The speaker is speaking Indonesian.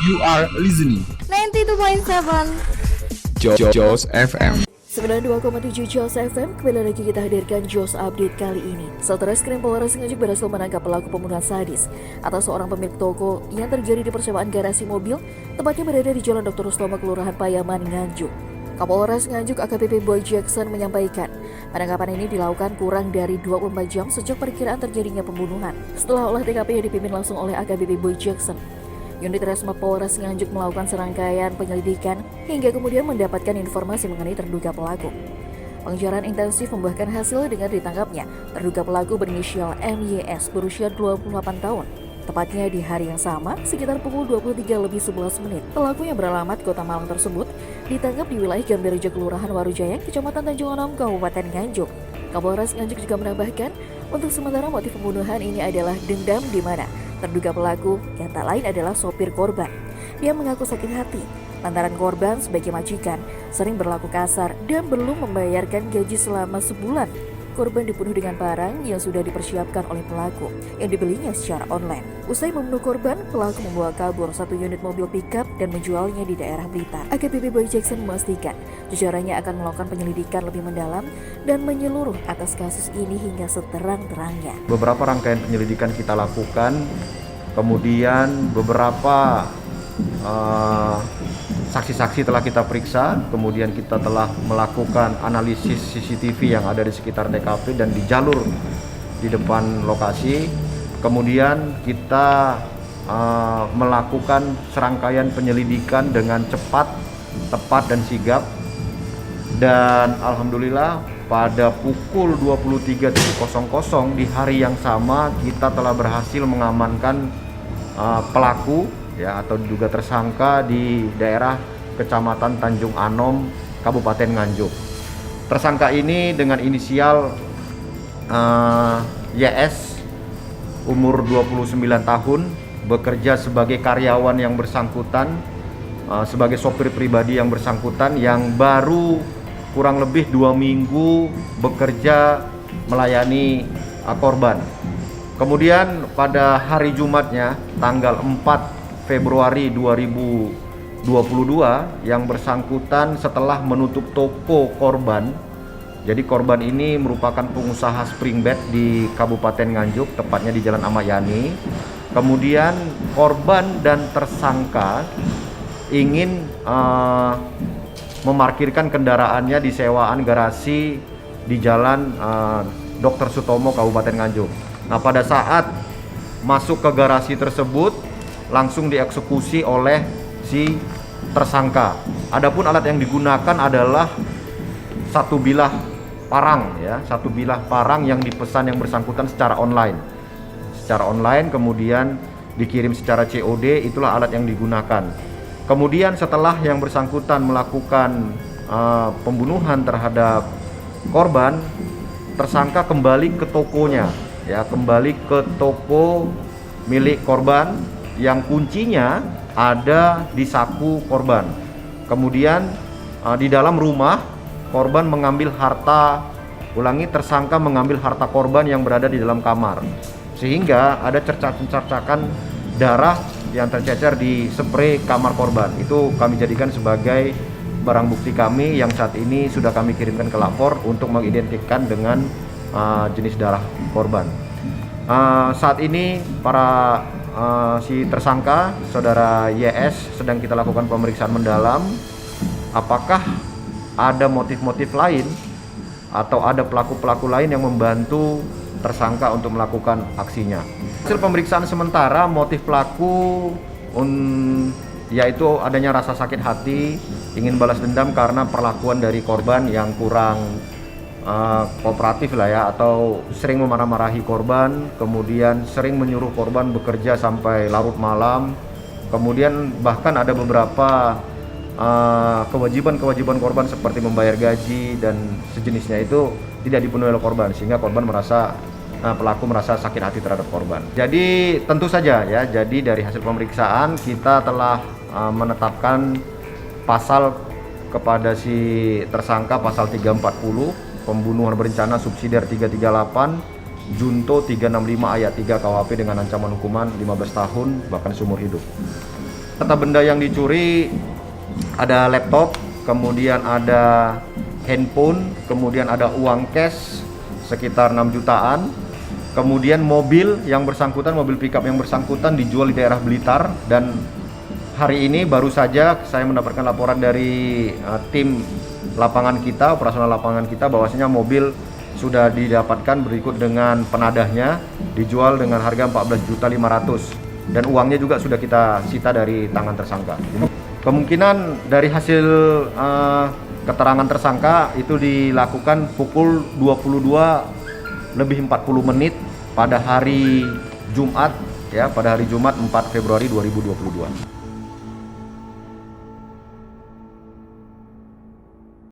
You are listening 92.7 Jos FM. 92,7 Jos FM. Kembali lagi kita hadirkan Jos Update kali ini. Satreskrim Polres Nganjuk berhasil menangkap pelaku pembunuhan sadis atas seorang pemilik toko yang terjadi di persewaan garasi mobil, tepatnya berada di Jalan Dr. Rustomo, Kelurahan Payaman, Nganjuk. Kapolres Nganjuk AKBP Boy Jackson menyampaikan, penangkapan ini dilakukan kurang dari 24 jam sejak perkiraan terjadinya pembunuhan. Setelah olah TKP yang dipimpin langsung oleh AKBP Boy Jackson, unit Resma Polres Nganjuk melakukan serangkaian penyelidikan hingga kemudian mendapatkan informasi mengenai terduga pelaku. Pengejaran intensif membuahkan hasil dengan ditangkapnya terduga pelaku berinisial MYS berusia 28 tahun. Tepatnya di hari yang sama, sekitar pukul 23:11. Pelaku yang beralamat Kota Malang tersebut ditangkap di wilayah Gambarjo, Kelurahan Warujaya, Kecamatan Tanjung Anom, Kabupaten Nganjuk. Kapolres Nganjuk juga menambahkan, untuk sementara motif pembunuhan ini adalah dendam, di mana terduga pelaku yang tak lain adalah sopir korban. Dia mengaku sakit hati lantaran korban sebagai majikan sering berlaku kasar dan belum membayarkan gaji selama sebulan. Korban dibunuh dengan barang yang sudah dipersiapkan oleh pelaku yang dibelinya secara online. Usai membunuh korban, pelaku membawa kabur satu unit mobil pickup dan menjualnya di daerah Blitar. AKBP Boy Jackson memastikan jajarannya akan melakukan penyelidikan lebih mendalam dan menyeluruh atas kasus ini hingga seterang-terangnya. Beberapa rangkaian penyelidikan kita lakukan, kemudian beberapa saksi-saksi telah kita periksa, kemudian kita telah melakukan analisis CCTV yang ada di sekitar TKP dan di jalur di depan lokasi. Kemudian kita melakukan serangkaian penyelidikan dengan cepat, tepat, dan sigap. Dan alhamdulillah pada pukul 23.00 di hari yang sama kita telah berhasil mengamankan pelaku atau diduga tersangka di daerah Kecamatan Tanjung Anom, Kabupaten Nganjuk. Tersangka ini dengan inisial YS, umur 29 tahun, bekerja sebagai karyawan yang bersangkutan, sebagai sopir pribadi yang bersangkutan, yang baru kurang lebih 2 minggu bekerja melayani korban. Kemudian pada hari Jumatnya, tanggal 4 Februari 2022, yang bersangkutan setelah menutup toko korban. Jadi korban ini merupakan pengusaha spring bed di Kabupaten Nganjuk, tepatnya di Jalan Ahmad Yani. Kemudian korban dan tersangka ingin memarkirkan kendaraannya di sewaan garasi di Jalan Dr. Sutomo, Kabupaten Nganjuk. Nah, pada saat masuk ke garasi tersebut langsung dieksekusi oleh si tersangka. Adapun alat yang digunakan adalah satu bilah parang, satu bilah parang yang dipesan yang bersangkutan secara online. Secara online, kemudian dikirim secara COD, itulah alat yang digunakan. Kemudian setelah yang bersangkutan melakukan pembunuhan terhadap korban, tersangka kembali ke tokonya, kembali ke toko milik korban yang kuncinya ada di saku korban. Kemudian di dalam rumah korban mengambil harta, tersangka mengambil harta korban yang berada di dalam kamar, sehingga ada cercakan darah yang tercecer di spray kamar korban. Itu kami jadikan sebagai barang bukti kami yang saat ini sudah kami kirimkan ke lapor untuk mengidentikan dengan jenis darah korban. Saat ini si tersangka, saudara YS, sedang kita lakukan pemeriksaan mendalam apakah ada motif-motif lain atau ada pelaku-pelaku lain yang membantu tersangka untuk melakukan aksinya. Hasil pemeriksaan sementara, motif pelaku yaitu adanya rasa sakit hati, ingin balas dendam karena perlakuan dari korban yang kurang kooperatif atau sering memarah-marahi korban, kemudian sering menyuruh korban bekerja sampai larut malam, kemudian bahkan ada beberapa kewajiban korban seperti membayar gaji dan sejenisnya itu tidak dipenuhi oleh korban, sehingga korban pelaku merasa sakit hati terhadap korban. Jadi tentu saja jadi dari hasil pemeriksaan kita telah menetapkan pasal kepada si tersangka, pasal 340 pembunuhan berencana subsidiar 338 Junto 365 ayat 3 KUHP dengan ancaman hukuman 15 tahun bahkan seumur hidup. Harta benda yang dicuri ada laptop, kemudian ada handphone, kemudian ada uang cash sekitar 6 jutaan. Kemudian mobil yang bersangkutan, mobil pickup yang bersangkutan dijual di daerah Blitar, dan hari ini baru saja saya mendapatkan laporan dari tim lapangan kita, operasional lapangan kita, bahwasanya mobil sudah didapatkan berikut dengan penadahnya, dijual dengan harga 14.500.000 dan uangnya juga sudah kita sita dari tangan tersangka. Kemungkinan dari hasil keterangan tersangka itu dilakukan pukul 22:40 pada hari Jumat, ya, pada hari Jumat 4 Februari 2022.